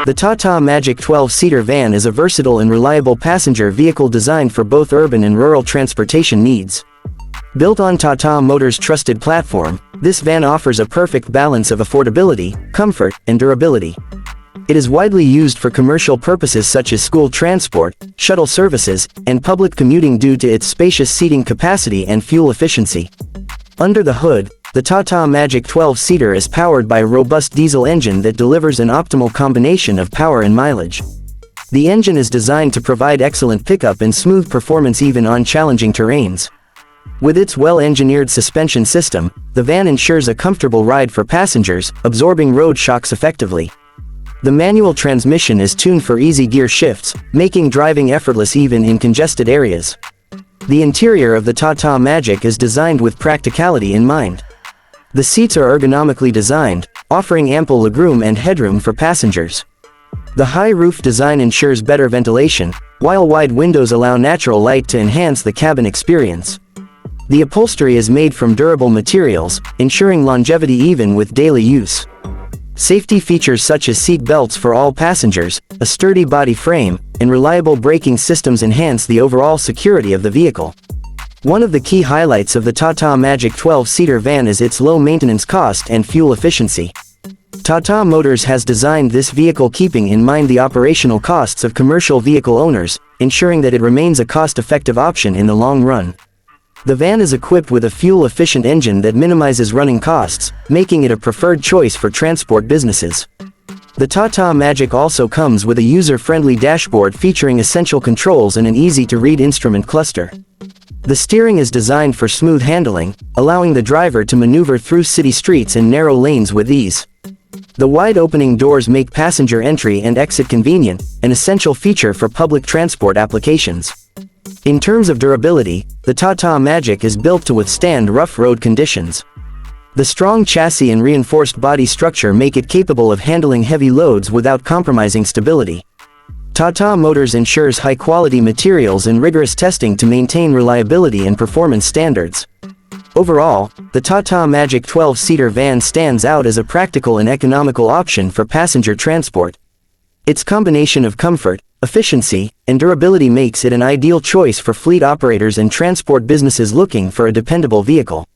The Tata Magic 12-seater van is a versatile and reliable passenger vehicle designed for both urban and rural transportation needs. Built on Tata Motors' trusted platform, this van offers a perfect balance of affordability, comfort, and durability. It is widely used for commercial purposes such as school transport, shuttle services, and public commuting due to its spacious seating capacity and fuel efficiency. Under the hood, the Tata Magic 12-seater is powered by a robust diesel engine that delivers an optimal combination of power and mileage. The engine is designed to provide excellent pickup and smooth performance even on challenging terrains. With its well-engineered suspension system, the van ensures a comfortable ride for passengers, absorbing road shocks effectively. The manual transmission is tuned for easy gear shifts, making driving effortless even in congested areas. The interior of the Tata Magic is designed with practicality in mind. The seats are ergonomically designed, offering ample legroom and headroom for passengers. The high roof design ensures better ventilation, while wide windows allow natural light to enhance the cabin experience. The upholstery is made from durable materials, ensuring longevity even with daily use. Safety features such as seat belts for all passengers, a sturdy body frame, and reliable braking systems enhance the overall security of the vehicle. One of the key highlights of the Tata Magic 12-seater van is its low maintenance cost and fuel efficiency. Tata Motors has designed this vehicle keeping in mind the operational costs of commercial vehicle owners, ensuring that it remains a cost-effective option in the long run. The van is equipped with a fuel-efficient engine that minimizes running costs, making it a preferred choice for transport businesses. The Tata Magic also comes with a user-friendly dashboard featuring essential controls and an easy-to-read instrument cluster. The steering is designed for smooth handling, allowing the driver to maneuver through city streets and narrow lanes with ease. The wide-opening doors make passenger entry and exit convenient, an essential feature for public transport applications. In terms of durability, the Tata Magic is built to withstand rough road conditions. The strong chassis and reinforced body structure make it capable of handling heavy loads without compromising stability. Tata Motors ensures high-quality materials and rigorous testing to maintain reliability and performance standards. Overall, the Tata Magic 12-seater van stands out as a practical and economical option for passenger transport. Its combination of comfort, efficiency, and durability makes it an ideal choice for fleet operators and transport businesses looking for a dependable vehicle.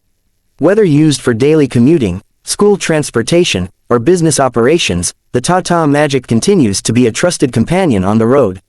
Whether used for daily commuting, school transportation, or business operations, the Tata Magic continues to be a trusted companion on the road.